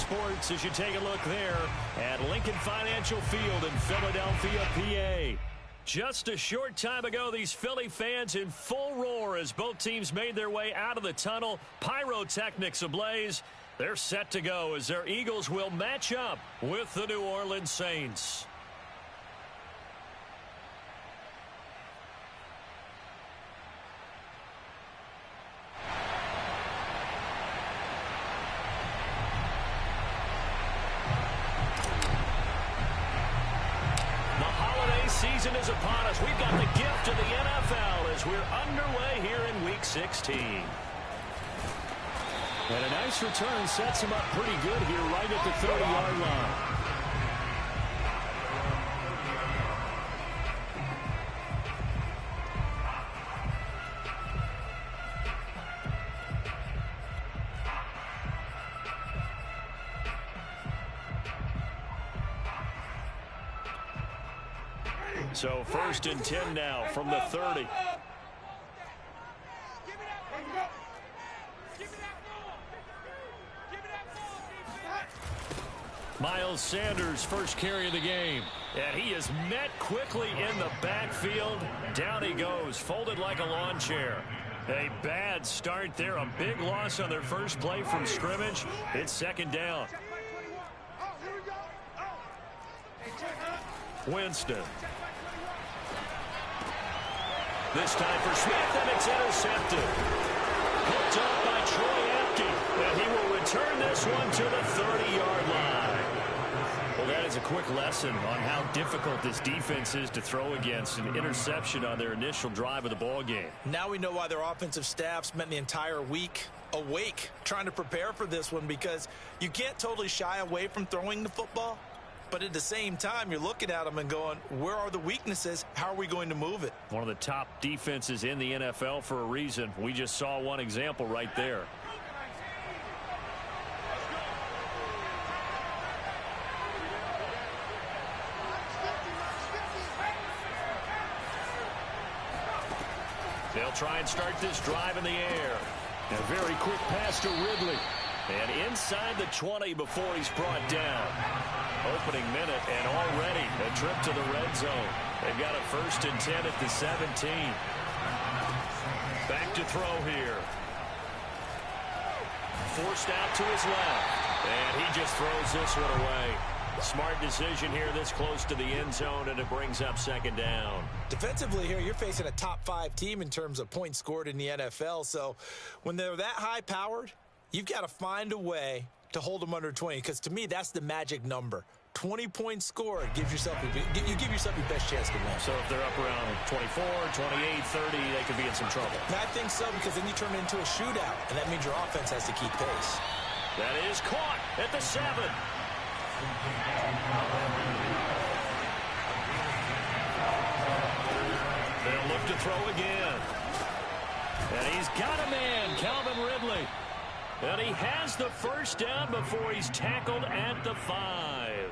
sports as you take a look there at Lincoln Financial Field in Philadelphia, PA. Just a short time ago, these Philly fans in full roar as both teams made their way out of the tunnel. Pyrotechnics ablaze. They're set to go as their Eagles will match up with the New Orleans Saints. Season is upon us. We've got the gift of the NFL as we're underway here in Week 16. And a nice return sets him up pretty good here right at the 30-yard line. So 1st and 10 now from the 30. Miles Sanders, first carry of the game. And he is met quickly in the backfield. Down he goes, folded like a lawn chair. A bad start there. A big loss on their first play from scrimmage. It's 2nd down. Winston. This time for Smith, and it's intercepted. Hooked up by Troy Apke, and he will return this one to the 30-yard line. Well, that is a quick lesson on how difficult this defense is to throw against. An interception on their initial drive of the ball game. Now we know why their offensive staff spent the entire week awake trying to prepare for this one, because you can't totally shy away from throwing the football. But at the same time, you're looking at them and going, where are the weaknesses? How are we going to move it? One of the top defenses in the NFL for a reason. We just saw one example right there. They'll try and start this drive in the air. A very quick pass to Ridley. And inside the 20 before he's brought down. Opening minute, and already a trip to the red zone. They've got a 1st and 10 at the 17. Back to throw here. Forced out to his left. And he just throws this one away. Smart decision here this close to the end zone, and it brings up 2nd down. Defensively here, you're facing a top 5 team in terms of points scored in the NFL. So when they're that high-powered, you've got to find a way to hold them under 20, because to me, that's the magic number. 20 points scored gives yourself you give yourself your best chance to win. So if they're up around 24, 28, 30, they could be in some trouble. I think so, because then you turn it into a shootout, and that means your offense has to keep pace. That is caught at the 7. They'll look to throw again. And he's got a man, Calvin Ridley. And he has the 1st down before he's tackled at the 5.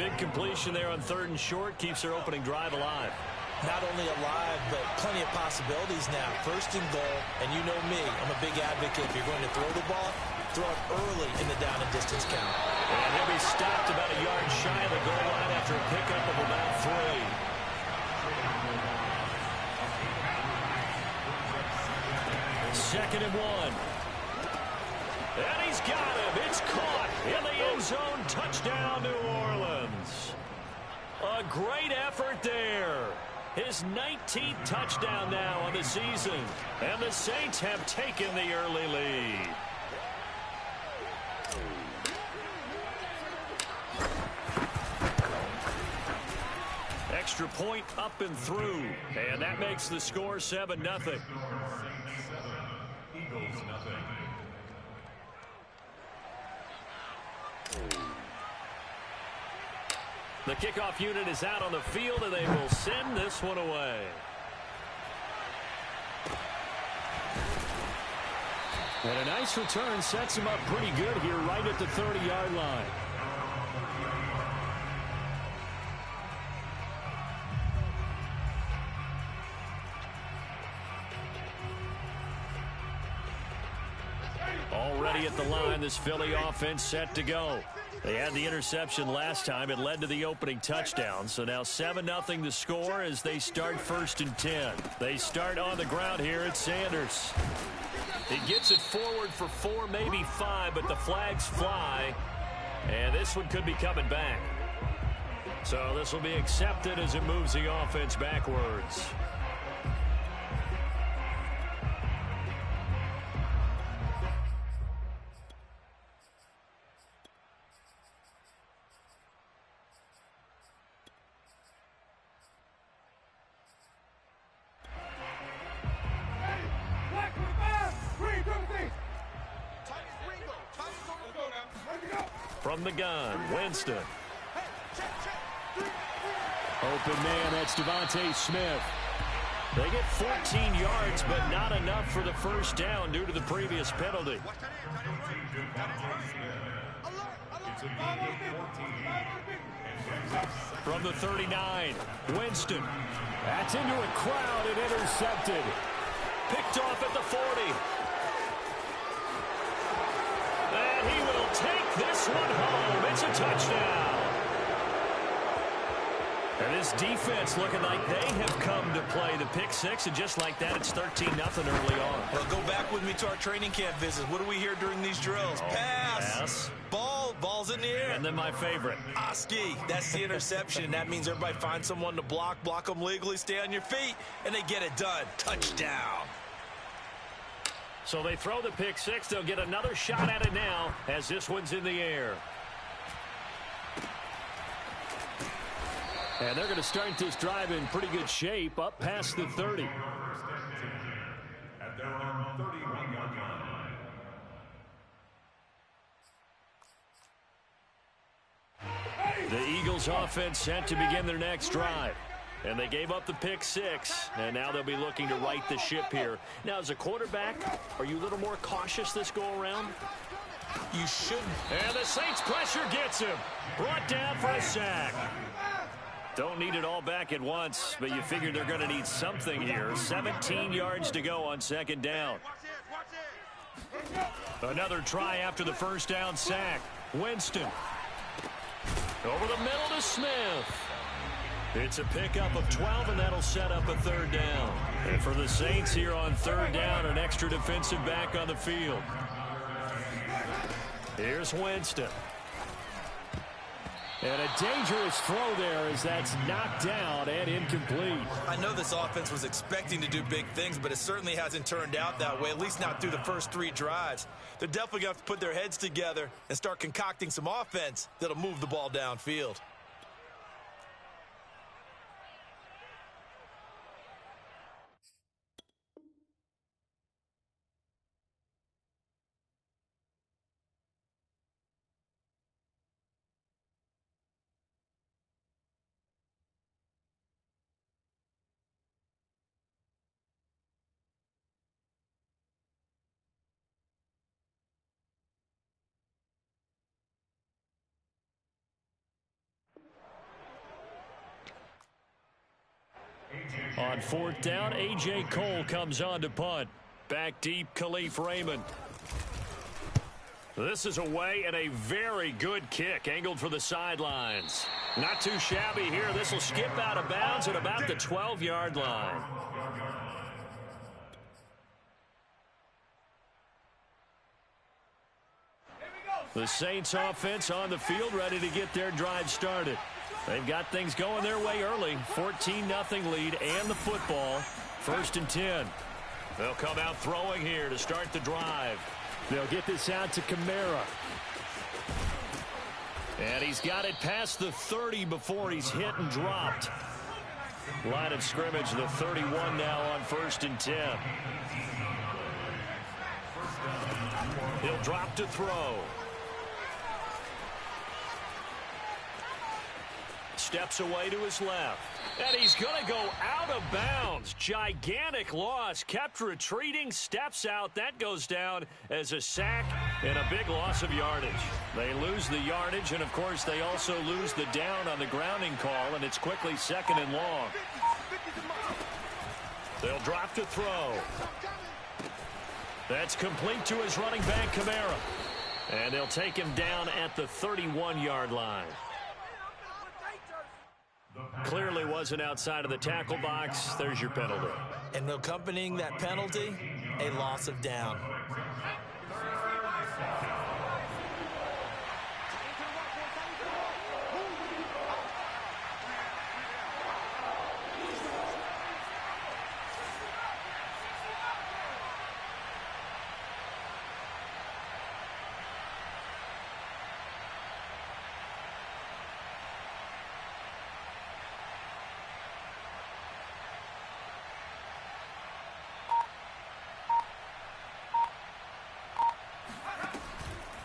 Big completion there on 3rd and short. Keeps their opening drive alive. Not only alive, but plenty of possibilities now. 1st and goal, and you know me, I'm a big advocate. If you're going to throw the ball, throw it early in the down and distance count. And he'll be stopped about a yard shy of the goal line after a pickup of about 3. 2nd and 1. And he's got him. It's caught in the end zone. Touchdown, New Orleans. A great effort there. His 19th touchdown now on the season. And the Saints have taken the early lead. Extra point up and through. And that makes the score 7-0. Eagles nothing. The kickoff unit is out on the field, and they will send this one away. And a nice return sets him up pretty good here right at the 30-yard line. ready at the line. This Philly offense set to go. They had the interception last time. It led to the opening touchdown. So now 7-0 the score as they start 1st and 10. They start on the ground here at Sanders. He gets it forward for 4, maybe 5, but the flags fly. And this one could be coming back. So this will be accepted as it moves the offense backwards. From the gun, Winston. Open man, that's Devontae Smith. They get 14 yards, but not enough for the first down due to the previous penalty. From the 39, Winston. That's into a crowd and intercepted. Picked off at the 40. And he will take this one home. It's a touchdown. And this defense looking like they have come to play the pick six, and just like that, it's 13-0 early on. Well, go back with me to our training camp visit. What do we hear during these drills? Pass. Ball's in the air. And then my favorite. Oski, that's the interception. That means everybody finds someone to block them legally, stay on your feet, and they get it done. Touchdown. So they throw the pick six. They'll get another shot at it now as this one's in the air. And they're going to start this drive in pretty good shape, up past the 30. The Eagles offense set to begin their next drive. And they gave up the pick six, and now they'll be looking to right the ship here. Now, as a quarterback, are you a little more cautious this go-around? You should. And the Saints pressure gets him. Brought down for a sack. Don't need it all back at once, but you figure they're going to need something here. 17 yards to go on second down. Another try after the first down sack. Winston. Over the middle to Smith. It's a pickup of 12, and that'll set up a third down. And for the Saints here on third down, an extra defensive back on the field. Here's Winston. And a dangerous throw there as that's knocked down and incomplete. I know this offense was expecting to do big things, but it certainly hasn't turned out that way, at least not through the first 3 drives. They're definitely going to have to put their heads together and start concocting some offense that'll move the ball downfield. On fourth down, A.J. Cole comes on to punt. Back deep, Khalif Raymond. This is away and a very good kick, angled for the sidelines. Not too shabby here. This will skip out of bounds at about the 12-yard line. The Saints offense on the field, ready to get their drive started. They've got things going their way early. 14-0 lead and the football. 1st and 10. They'll come out throwing here to start the drive. They'll get this out to Kamara. And he's got it past the 30 before he's hit and dropped. Line of scrimmage, the 31 now on 1st and 10. He'll drop to throw. Steps away to his left. And he's going to go out of bounds. Gigantic loss. Kept retreating. Steps out. That goes down as a sack and a big loss of yardage. They lose the yardage, and, of course, they also lose the down on the grounding call, and it's quickly 2nd and long. They'll drop to throw. That's complete to his running back, Kamara. And they'll take him down at the 31-yard line. Clearly wasn't outside of the tackle box. There's your penalty. And accompanying that penalty, a loss of down.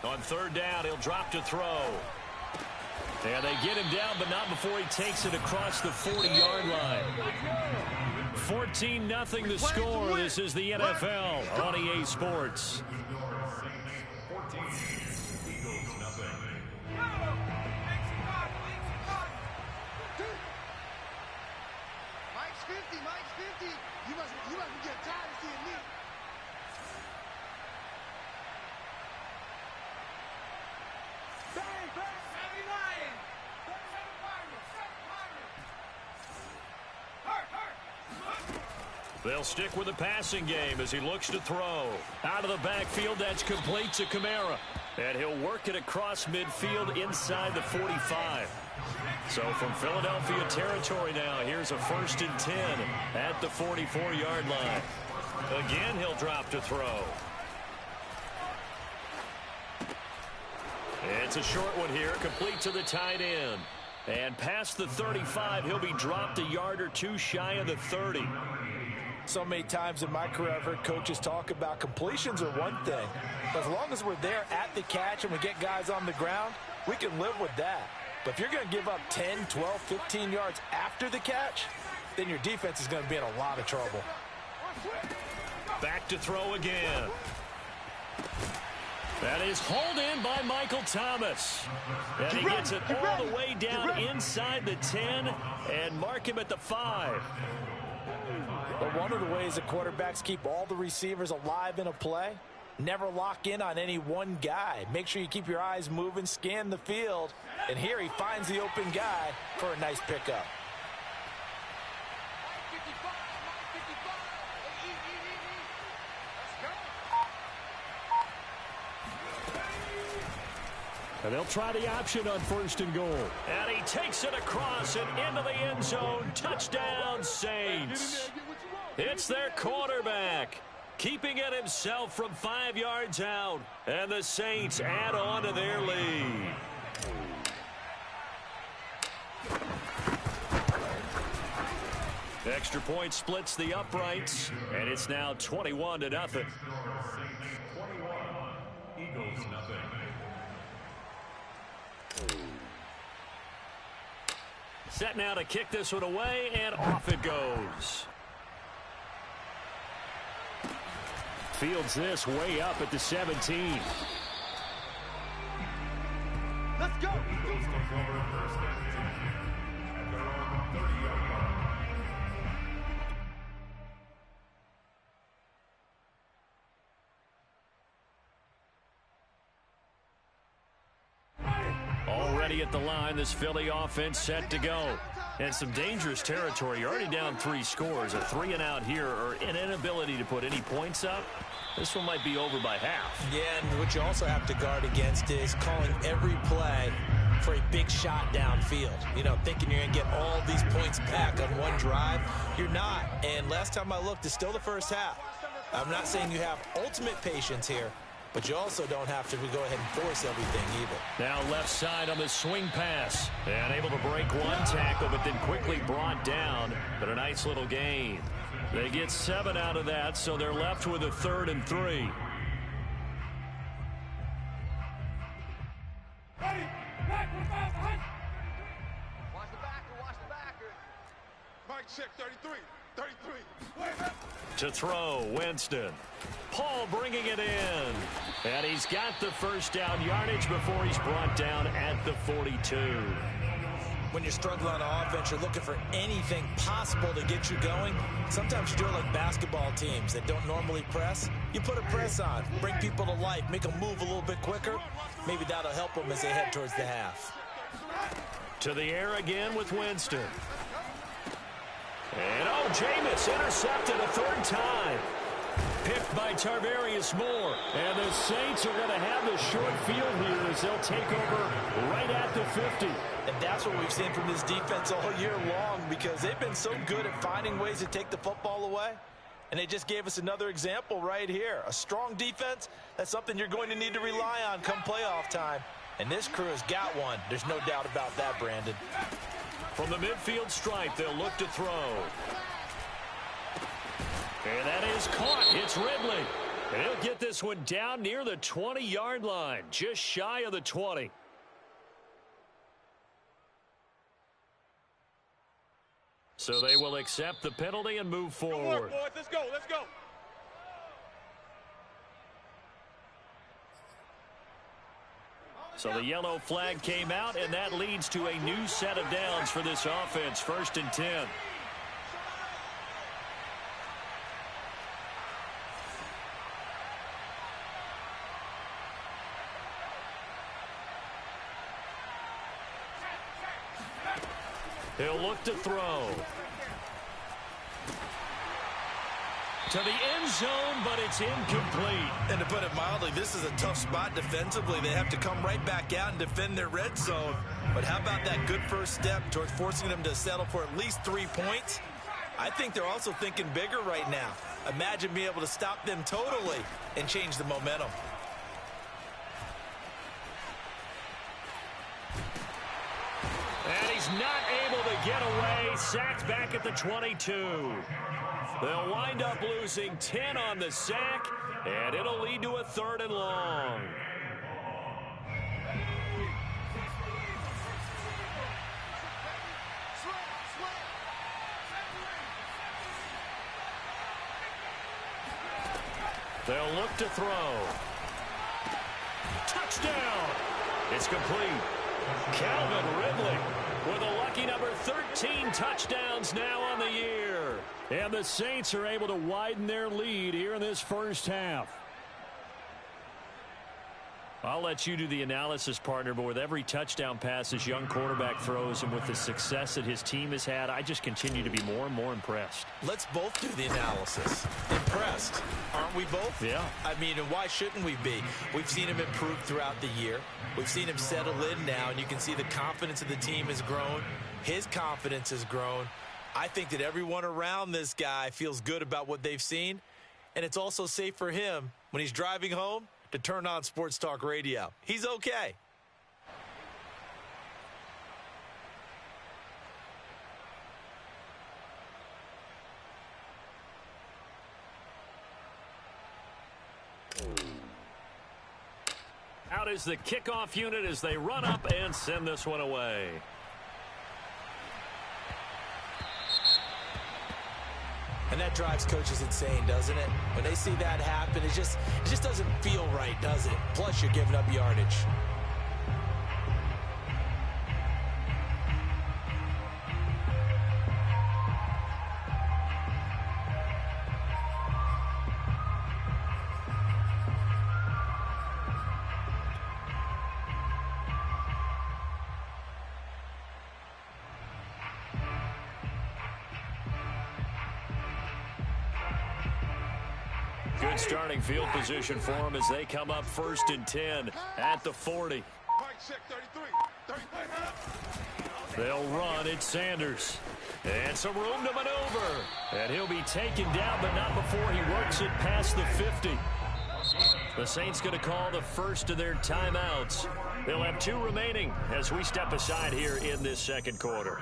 On third down, he'll drop to throw. And they get him down, but not before he takes it across the 40-yard line. 14-0 the score. This is the NFL on EA Sports. Mike's 50. You must get tired of seeing me. They'll stick with the passing game as he looks to throw. Out of the backfield, that's complete to Kamara. And he'll work it across midfield inside the 45. So from Philadelphia territory now, here's a 1st and 10 at the 44-yard line. Again, he'll drop to throw. It's a short one here, complete to the tight end. And past the 35, he'll be dropped a yard or two shy of the 30. So many times in my career, I've heard coaches talk about completions are one thing. But as long as we're there at the catch and we get guys on the ground, we can live with that. But if you're going to give up 10, 12, 15 yards after the catch, then your defense is going to be in a lot of trouble. Back to throw again. That is hauled in by Michael Thomas. And he gets it all the way down inside the 10 and mark him at the 5. But one of the ways that quarterbacks keep all the receivers alive in a play, never lock in on any one guy. Make sure you keep your eyes moving, scan the field. And here he finds the open guy for a nice pickup. And they'll try the option on 1st and goal. And he takes it across and into the end zone. Touchdown, Saints. It's their quarterback, keeping it himself from 5 yards out. And the Saints add on to their lead. Extra point splits the uprights, and it's now 21-0. 21, Eagles nothing. Set now to kick this one away, and off it goes. Fields this way up at the 17. Let's go. Already at the line, this Philly offense set to go. And some dangerous territory. You're already down 3 scores. A 3-and-out here, or an inability to put any points up. This one might be over by half. Yeah, and what you also have to guard against is calling every play for a big shot downfield. You know, thinking you're going to get all these points back on one drive. You're not. And last time I looked, it's still the first half. I'm not saying you have ultimate patience here, but you also don't have to go ahead and force everything either. Now left side on the swing pass. And able to break one tackle, but then quickly brought down. But a nice little gain. They get 7 out of that, so they're left with a 3rd and 3. Watch the backer. Mike check 33. 33. To throw, Winston. Paul bringing it in. And he's got the first down yardage before he's brought down at the 42. when you're struggling on offense, you're looking for anything possible to get you going. Sometimes you do it like basketball teams that don't normally press. You put a press on, bring people to life, make them move a little bit quicker. Maybe that'll help them as they head towards the half. To the air again with Winston. And Jameis intercepted a third time. Picked by Tarvarius Moore. And the Saints are going to have the short field here as they'll take over right at the 50. And that's what we've seen from this defense all year long, because they've been so good at finding ways to take the football away. And they just gave us another example right here. A strong defense, that's something you're going to need to rely on come playoff time. And this crew has got one. There's no doubt about that, Brandon. From the midfield stripe, they'll look to throw. And that is caught. It's Ridley. And he'll get this one down near the 20-yard line, just shy of the 20. So they will accept the penalty and move forward. Boys, let's go, let's go. So the yellow flag came out, and that leads to a new set of downs for this offense. 1st and 10. He'll look to throw. To the end zone, but it's incomplete. And to put it mildly, this is a tough spot defensively. They have to come right back out and defend their red zone. But how about that good first step towards forcing them to settle for at least 3 points? I think they're also thinking bigger right now. Imagine being able to stop them totally and change the momentum. And he's not able to get away. Sacked back at the 22. They'll wind up losing 10 on the sack, and it'll lead to a 3rd and long. They'll look to throw. Touchdown! It's complete. Calvin Ridley with a lucky number 13 touchdowns now on the year. And the Saints are able to widen their lead here in this first half. I'll let you do the analysis, partner, but with every touchdown pass this young quarterback throws and with the success that his team has had, I just continue to be more and more impressed. Let's both do the analysis. Impressed, aren't we both? Yeah. I mean, and why shouldn't we be? We've seen him improve throughout the year. We've seen him settle in now, and you can see the confidence of the team has grown. His confidence has grown. I think that everyone around this guy feels good about what they've seen, and it's also safe for him when he's driving home to turn on Sports Talk Radio. He's okay. Out is the kickoff unit as they run up and send this one away. And that drives coaches insane, doesn't it? When they see that happen, it just doesn't feel right, does it? Plus, you're giving up yardage. Good starting field position for them as they come up 1st and 10 at the 40. Mike check 33. They'll run. It's Sanders. And some room to maneuver. And he'll be taken down, but not before he works it past the 50. The Saints going to call the first of their timeouts. They'll have 2 remaining as we step aside here in this second quarter.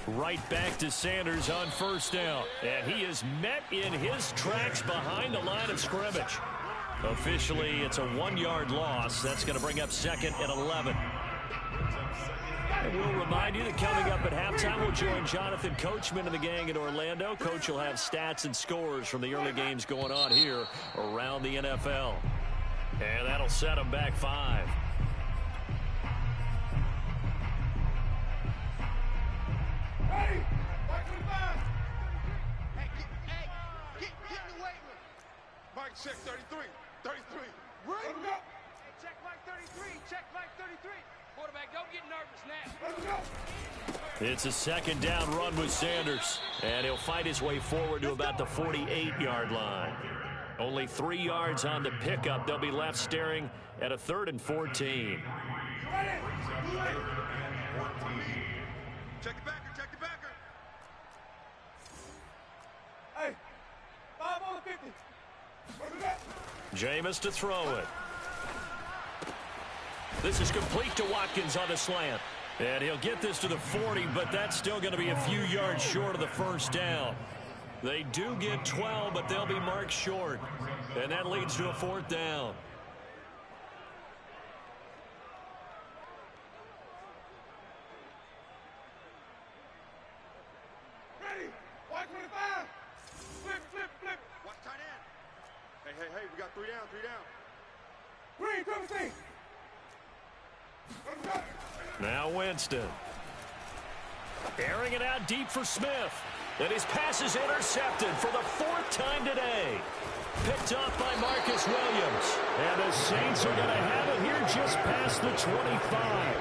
Right back to Sanders on 1st down. And he is met in his tracks behind the line of scrimmage. Officially, it's a 1-yard loss. That's going to bring up 2nd and 11. And we'll remind you that coming up at halftime, we'll join Jonathan Coachman and the gang in Orlando. Coach will have stats and scores from the early games going on here around the NFL. And that'll set them back 5. Ready? 125. Hey, get in the weight room. Mike, check 33. 33. Right. Hey, check Mike 33. Check Mike 33. Quarterback, don't get nervous now. It's a second down run with Sanders. And he'll fight his way forward to about the 48-yard line. Only 3 yards on the pickup. They'll be left staring at a 3rd and 14. Ready? Check the backer, check the backer. Hey, 5 on the 50. Jameis to throw it. This is complete to Watkins on the slant. And he'll get this to the 40, but that's still going to be a few yards short of the first down. They do get 12, but they'll be marked short. And that leads to a 4th down. Ready? 125. Flip, flip, flip. Watch tight end. Hey, we got 3 down, 3 down. Green, come see. Now Winston. Airing it out deep for Smith. And his pass is intercepted for the 4th time today. Picked off by Marcus Williams. And the Saints are going to have it here just past the 25.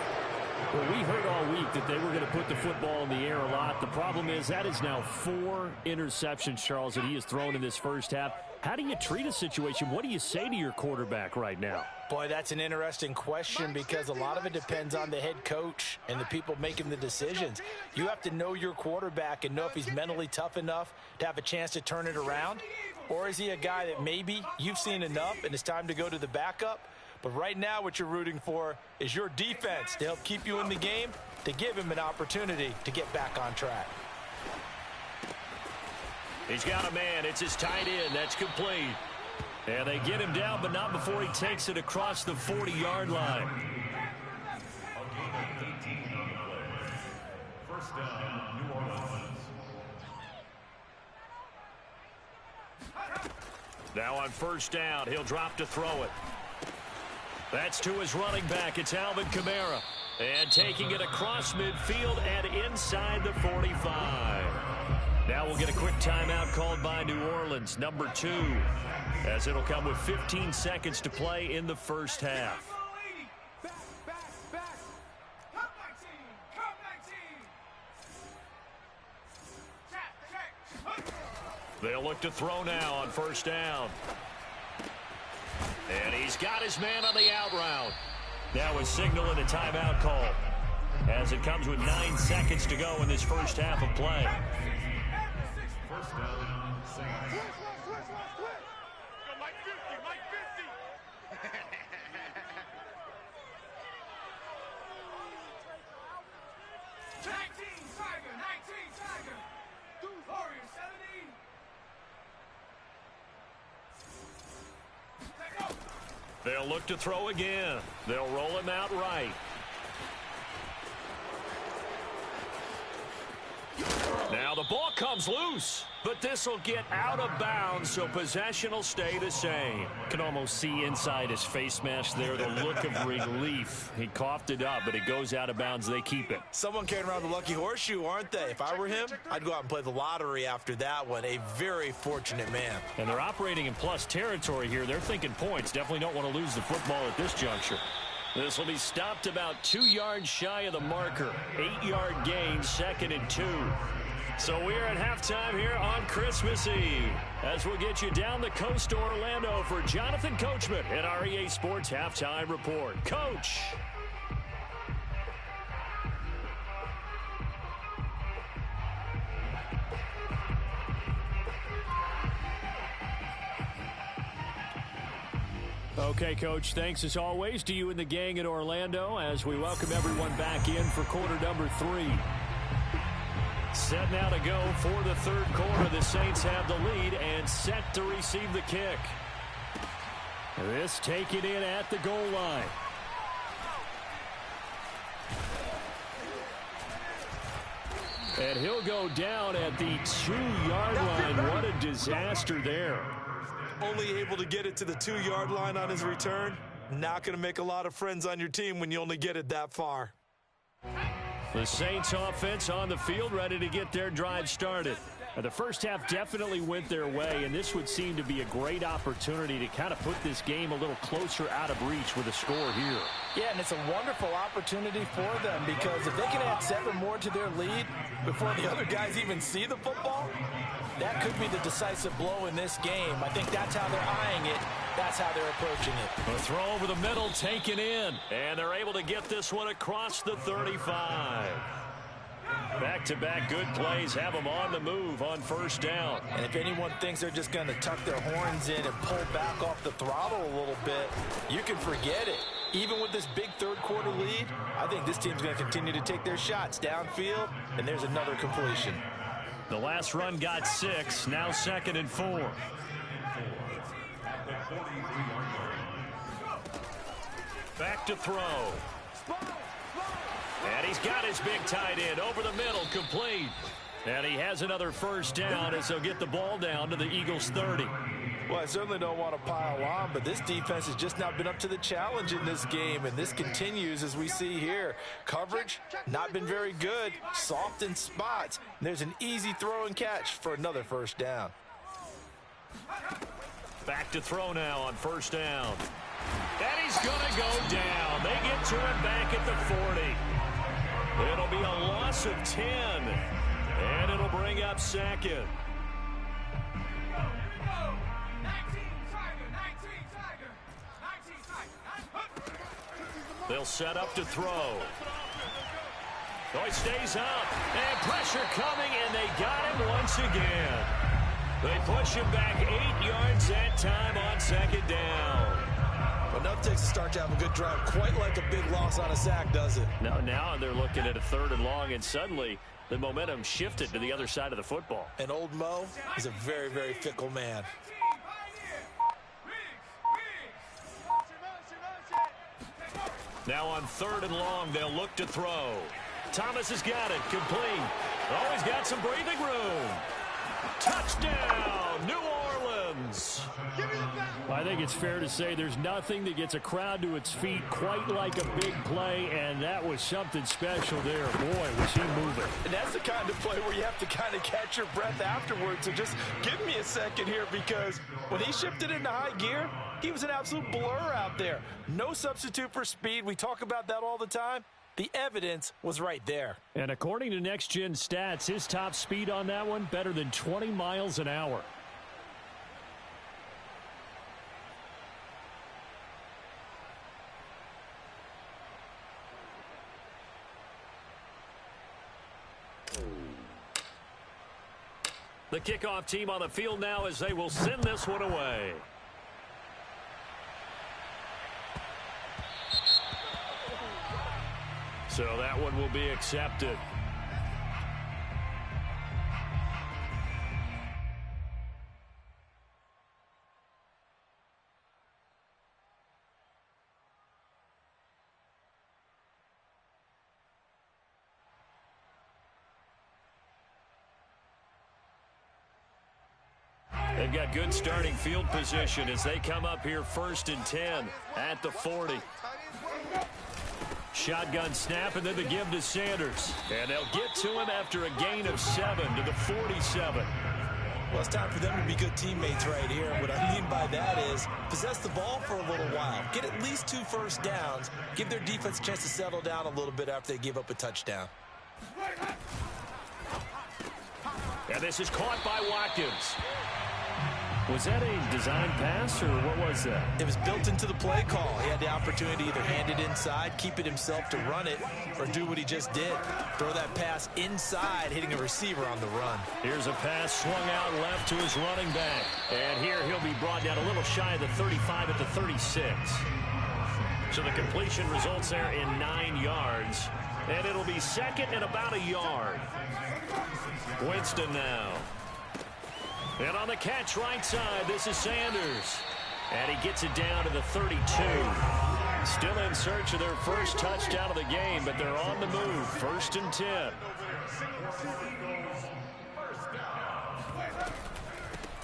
Well, we heard all week that they were going to put the football in the air a lot. The problem is that is now 4 interceptions, Charles, that he has thrown in this first half. How do you treat a situation? What do you say to your quarterback right now? Boy, that's an interesting question because a lot of it depends on the head coach and the people making the decisions. You have to know your quarterback and know if he's mentally tough enough to have a chance to turn it around. Or is he a guy that maybe you've seen enough and it's time to go to the backup? But right now what you're rooting for is your defense to help keep you in the game, to give him an opportunity to get back on track. He's got a man. It's his tight end. That's complete. And they get him down, but not before he takes it across the 40-yard line. First down, New Orleans. Now on first down, he'll drop to throw it. That's to his running back. It's Alvin Kamara. And taking it across midfield and inside the 45. Now we'll get a quick timeout called by New Orleans, number 2, as it'll come with 15 seconds to play in the first half. They'll look to throw now on first down. And he's got his man on the out route. Now a signal and a timeout call as it comes with 9 seconds to go in this first half of play. First down, Saints. Go Mike 50, Mike 50. They'll look to throw again. They'll roll him out right. Now the ball comes loose, but this will get out of bounds, so possession will stay the same. Can almost see inside his face mask there the look of relief. He coughed it up, but it goes out of bounds. They keep it. Someone carrying around the lucky horseshoe, aren't they? If I were him, I'd go out and play the lottery after that one. A very fortunate man. And they're operating in plus territory here. They're thinking points. Definitely don't want to lose the football at this juncture. This will be stopped about 2 yards shy of the marker. 8-yard gain, 2nd and 2. So we're at halftime here on Christmas Eve as we'll get you down the coast to Orlando for Jonathan Coachman in our EA Sports Halftime Report. Coach. Okay, Coach, thanks as always to you and the gang in Orlando as we welcome everyone back in for quarter number 3. Set now to go for the third quarter. The Saints have the lead and set to receive the kick. This taken in at the goal line. And he'll go down at the 2-yard line. What a disaster there. Only able to get it to the 2-yard line on his return. Not going to make a lot of friends on your team when you only get it that far. The Saints offense on the field, ready to get their drive started. The first half definitely went their way, and this would seem to be a great opportunity to kind of put this game a little closer out of reach with a score here. Yeah, and it's a wonderful opportunity for them because if they can add 7 more to their lead before the other guys even see the football, that could be the decisive blow in this game. I think that's how they're eyeing it. That's how they're approaching it. A throw over the middle, taken in, and they're able to get this one across the 35. Back-to-back good plays have them on the move on first down. And if anyone thinks they're just going to tuck their horns in and pull back off the throttle a little bit, you can forget it. Even with this big third-quarter lead, I think this team's going to continue to take their shots downfield, and there's another completion. The last run got 6, now 2nd and 4. Back to throw. And he's got his big tight end over the middle, complete. And he has another first down as they'll get the ball down to the Eagles' 30. Well, I certainly don't want to pile on, but this defense has just not been up to the challenge in this game, and this continues as we see here. Coverage, not been very good, soft in spots. And there's an easy throw and catch for another first down. Back to throw now on first down. And he's going to go down. They get to him back at the 40. It'll be a loss of 10, and it'll bring up 2nd. They'll set up to throw. Oh, he stays up, and pressure coming, and they got him once again. They push him back 8 yards that time on 2nd down. Enough takes to start to have a good drive, quite like a big loss on a sack, does it? Now they're looking at a 3rd and long, and suddenly the momentum shifted to the other side of the football. And old Mo is a very, very fickle man. Now on 3rd and long, they'll look to throw. Thomas has got it, complete. Oh, he's got some breathing room. Touchdown, New Orleans. I think it's fair to say there's nothing that gets a crowd to its feet quite like a big play, and that was something special there. Boy, was he moving. And that's the kind of play where you have to kind of catch your breath afterwards. So just give me a second here, because when he shifted into high gear, he was an absolute blur out there. No substitute for speed. We talk about that all the time. The evidence was right there. And according to Next Gen Stats, his top speed on that one, better than 20 miles an hour. The kickoff team on the field now as they will send this one away. So that one will be accepted. They've got good starting field position as they come up here 1st and 10 at the 40. Shotgun snap, and then the give to Sanders. And they'll get to him after a gain of 7 to the 47. Well, it's time for them to be good teammates right here. And what I mean by that is possess the ball for a little while. Get at least 2 first downs. Give their defense a chance to settle down a little bit after they give up a touchdown. And this is caught by Watkins. Was that a design pass, or what was that? It was built into the play call. He had the opportunity to either hand it inside, keep it himself to run it, or do what he just did. Throw that pass inside, hitting a receiver on the run. Here's a pass swung out left to his running back. And here he'll be brought down a little shy of the 35 at the 36. So the completion results there in 9 yards. And it'll be 2nd and about a yard. Winston now. And on the catch right side, this is Sanders. And he gets it down to the 32. Still in search of their first touchdown of the game, but they're on the move. 1st and 10.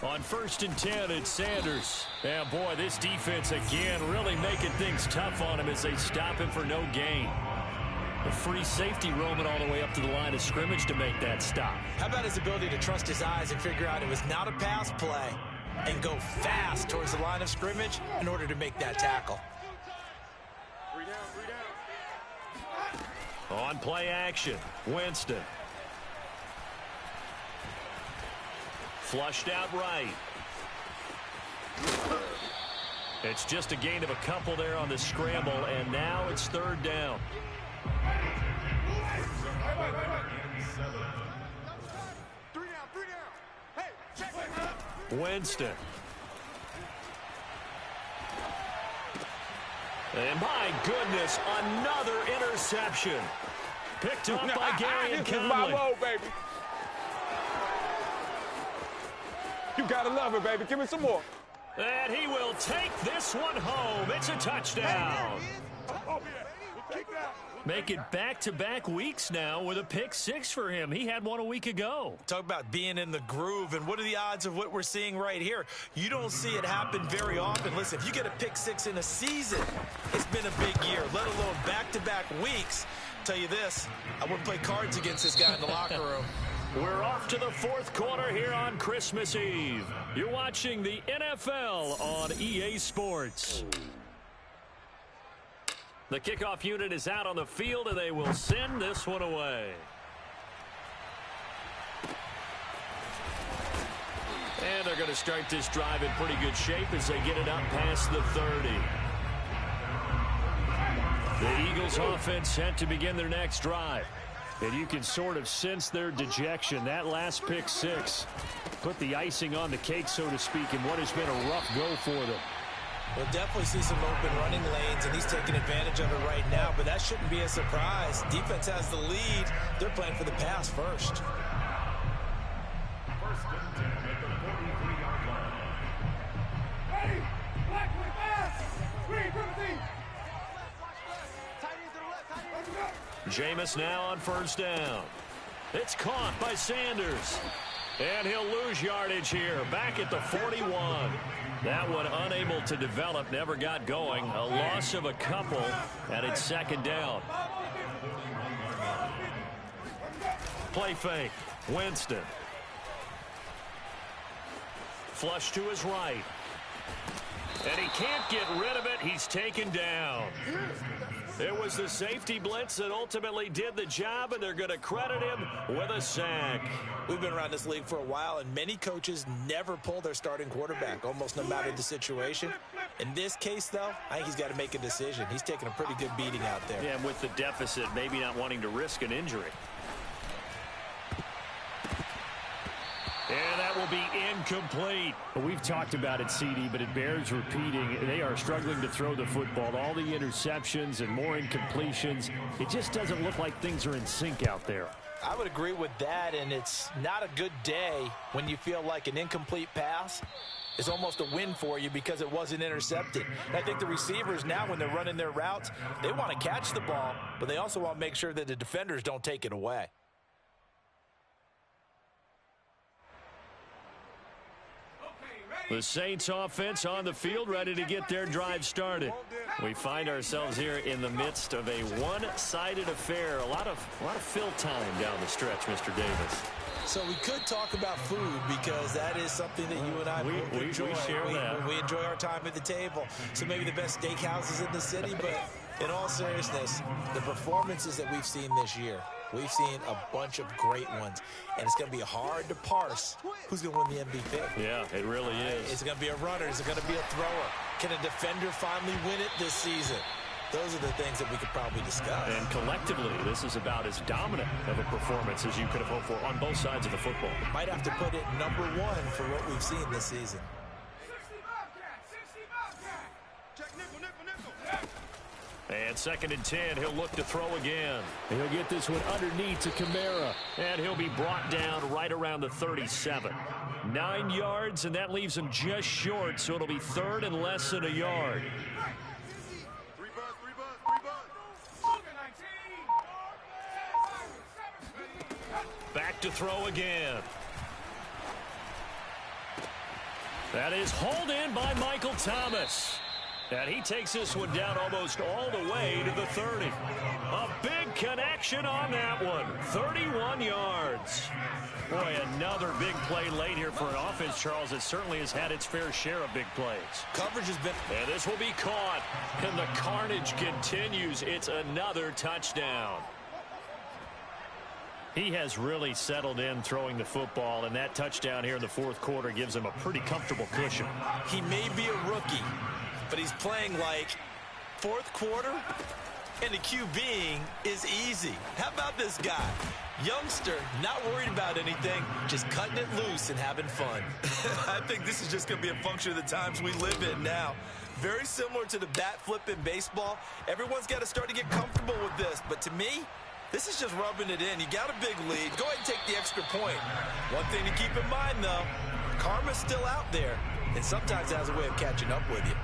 On 1st and 10, it's Sanders. And boy, this defense again really making things tough on him as they stop him for no gain. A free safety roaming all the way up to the line of scrimmage to make that stop. How about his ability to trust his eyes and figure out it was not a pass play and go fast towards the line of scrimmage in order to make that tackle. 3 down, 3 down. On play action, Winston. Flushed out right. It's just a gain of a couple there on the scramble, and now it's 3rd down. 3 down, 3 down. Hey, check it. Winston. And my goodness, another interception. Picked off by Gary and This is my Conley. role, baby. You gotta love it, baby. Give me some more. And he will take this one home. It's a touchdown. Make it back-to-back weeks now with a pick 6 for him. He had one a week ago. Talk about being in the groove, and what are the odds of what we're seeing right here? You don't see it happen very often. Listen, if you get a pick 6 in a season, it's been a big year, let alone back-to-back weeks. Tell you this, I wouldn't play cards against this guy in the locker room. We're off to the 4th quarter here on Christmas Eve. You're watching the NFL on EA Sports. The kickoff unit is out on the field, and they will send this one away. And they're going to start this drive in pretty good shape as they get it up past the 30. The Eagles offense set to begin their next drive. And you can sort of sense their dejection. That last pick 6 put the icing on the cake, so to speak, in what has been a rough go for them. We'll definitely see some open running lanes, and he's taking advantage of it right now, but that shouldn't be a surprise. Defense has the lead. They're playing for the pass first. 1st and 10 at the 43-yard line. Ready? Black with pass. Screen, Timothy. Tight end to the left, tight end to the left. Jameis now on 1st down. It's caught by Sanders. And he'll lose yardage here. Back at the 41. That one unable to develop, never got going. A loss of a couple, and it's 2nd down. Play fake. Winston. Flush to his right. And he can't get rid of it. He's taken down. It was the safety blitz that ultimately did the job, and they're going to credit him with a sack. We've been around this league for a while, and many coaches never pull their starting quarterback, almost no matter the situation. In this case, though, I think he's got to make a decision. He's taking a pretty good beating out there. Yeah, and with the deficit, maybe not wanting to risk an injury. And that will be incomplete. Well, we've talked about it, CD, but it bears repeating. They are struggling to throw the football. All the interceptions and more incompletions. It just doesn't look like things are in sync out there. I would agree with that, and it's not a good day when you feel like an incomplete pass is almost a win for you because it wasn't intercepted. And I think the receivers now, when they're running their routes, they want to catch the ball, but they also want to make sure that the defenders don't take it away. The Saints offense on the field, ready to get their drive started. We find ourselves here in the midst of a one-sided affair. A lot of fill time down the stretch, Mr. Davis. So we could talk about food because that is something that you and I enjoy. We share that. We enjoy our time at the table. So maybe the best steakhouses in the city, but in all seriousness, the performances that we've seen this year, we've seen a bunch of great ones, and it's going to be hard to parse who's going to win the MVP. Yeah, it really is. Is it going to be a runner? Is it going to be a thrower? Can a defender finally win it this season? Those are the things that we could probably discuss. And collectively, this is about as dominant of a performance as you could have hoped for on both sides of the football. Might have to put it number one for what we've seen this season. 60 Bobcat, 60 Bobcat. Check nickel, nickel, nickel. And 2nd and 10, he'll look to throw again. And he'll get this one underneath to Kamara. And he'll be brought down right around the 37. 9 yards, and that leaves him just short, so it'll be 3rd and less than a yard. 3 buzz, 3 buzz, 3 buzz. Look at 19. back to throw again. That is hauled in by Michael Thomas. And he takes this one down almost all the way to the 30. A big connection on that one. 31 yards. Boy, another big play late here for an offense, Charles, that certainly has had its fair share of big plays. Coverage has been... And this will be caught. And the carnage continues. It's another touchdown. He has really settled in throwing the football, and that touchdown here in the fourth quarter gives him a pretty comfortable cushion. He may be a rookie, but he's playing like fourth quarter, and the QBing is easy. How about this guy? Youngster, not worried about anything, just cutting it loose and having fun. I think this is just going to be a function of the times we live in now. Very similar to the bat flip in baseball. Everyone's got to start to get comfortable with this, but to me, this is just rubbing it in. You got a big lead. Go ahead and take the extra point. One thing to keep in mind, though, karma's still out there, and sometimes it has a way of catching up with you.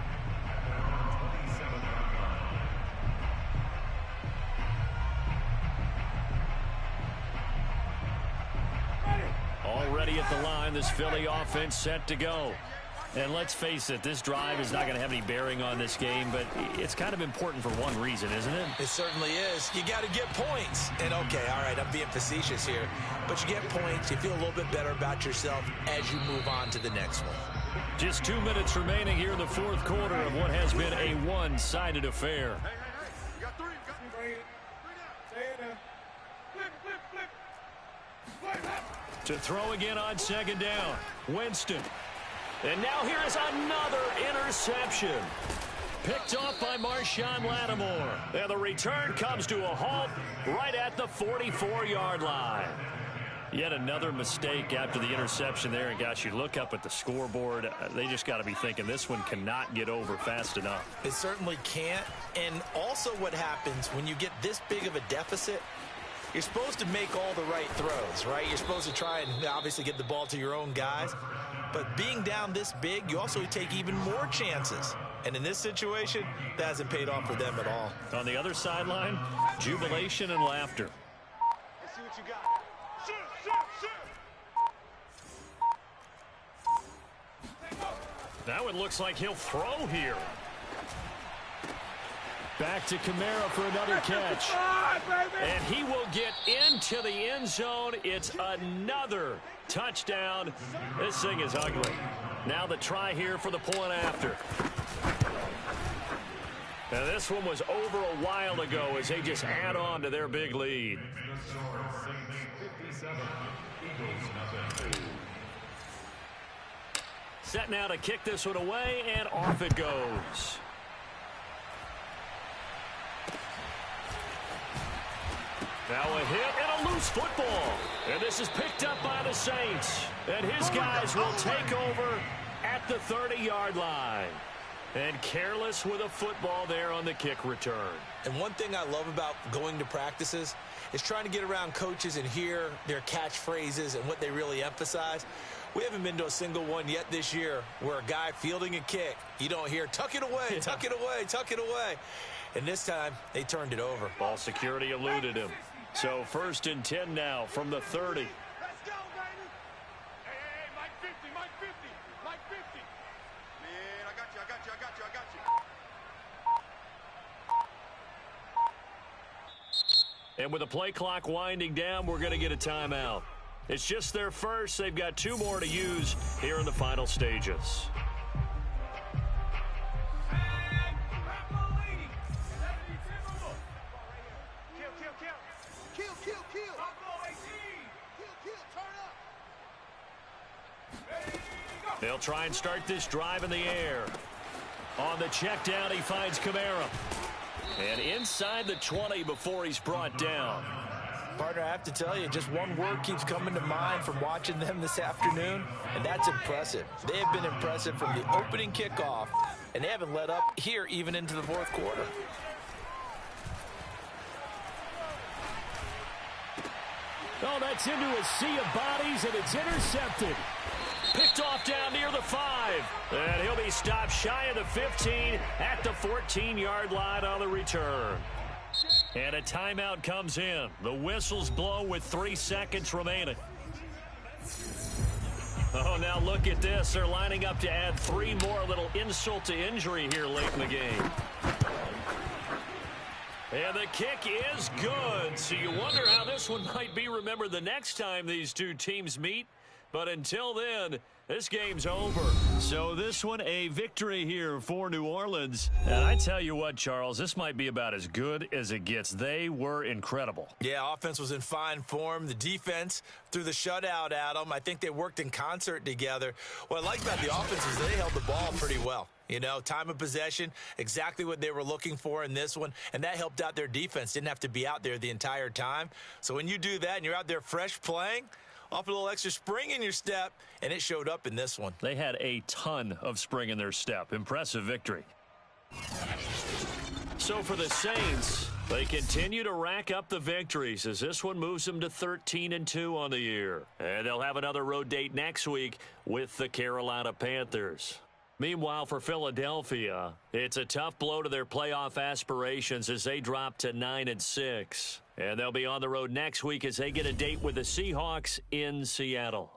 Already at the line, this Philly offense set to go. And let's face it, this drive is not going to have any bearing on this game, but it's kind of important for one reason, isn't it? It certainly is. You got to get points. And, okay, all right, I'm being facetious here. But you get points, you feel a little bit better about yourself as you move on to the next one. Just 2 minutes remaining here in the fourth quarter of what has been a one-sided affair. Hey, you got three. To throw again on second down. Winston. And now here is another interception. Picked off by Marshawn Lattimore. And the return comes to a halt right at the 44-yard line. Yet another mistake after the interception there. And, gosh, you look up at the scoreboard. They just got to be thinking this one cannot get over fast enough. It certainly can't. And also what happens when you get this big of a deficit, you're supposed to make all the right throws, right? You're supposed to try and obviously get the ball to your own guys. But being down this big, you also take even more chances. And in this situation, that hasn't paid off for them at all. On the other sideline, jubilation and laughter. Let's see what you got. Shoot. Now it looks like he'll throw here. Back to Kamara for another catch. And he will get into the end zone. It's another touchdown. This thing is ugly. Now the try here for the point after. Now this one was over a while ago as they just add on to their big lead. Set now to kick this one away, and off it goes. Now a hit and a loose football. And this is picked up by the Saints. And his guys will take over at the 30-yard line. And careless with a football there on the kick return. And one thing I love about going to practices is trying to get around coaches and hear their catchphrases and what they really emphasize. We haven't been to a single one yet this year where a guy fielding a kick, you don't hear, tuck it away, tuck it away, tuck it away. And this time, they turned it over. Ball security eluded him. So 1st and 10 now from the 30. Let's go, baby. Hey, Mike 50, Mike 50, Mike 50. Man, I got you. And with the play clock winding down, we're going to get a timeout. It's just their first. They've got 2 more to use here in the final stages. They'll try and start this drive in the air. On the check down, he finds Kamara. And inside the 20 before he's brought down. Partner, I have to tell you, just one word keeps coming to mind from watching them this afternoon, and that's impressive. They have been impressive from the opening kickoff, and they haven't let up here even into the fourth quarter. Oh, that's into a sea of bodies, and it's intercepted. Picked off down near the 5. And he'll be stopped shy of the 15 at the 14-yard line on the return. And a timeout comes in. The whistles blow with 3 seconds remaining. Oh, now look at this. They're lining up to add 3 more. A little insult to injury here late in the game. And the kick is good. So you wonder how this one might be remembered the next time these two teams meet. But until then, this game's over. So this one, a victory here for New Orleans. And I tell you what, Charles, this might be about as good as it gets. They were incredible. Yeah, offense was in fine form. The defense threw the shutout at them. I think they worked in concert together. What I like about the offense is they held the ball pretty well. You know, time of possession, exactly what they were looking for in this one, and that helped out their defense. Didn't have to be out there the entire time. So when you do that and you're out there fresh playing, off a little extra spring in your step, and it showed up in this one. They had a ton of spring in their step. Impressive victory. So for the Saints, they continue to rack up the victories as this one moves them to 13-2 on the year. And they'll have another road date next week with the Carolina Panthers. Meanwhile, for Philadelphia, it's a tough blow to their playoff aspirations as they drop to 9-6. And they'll be on the road next week as they get a date with the Seahawks in Seattle.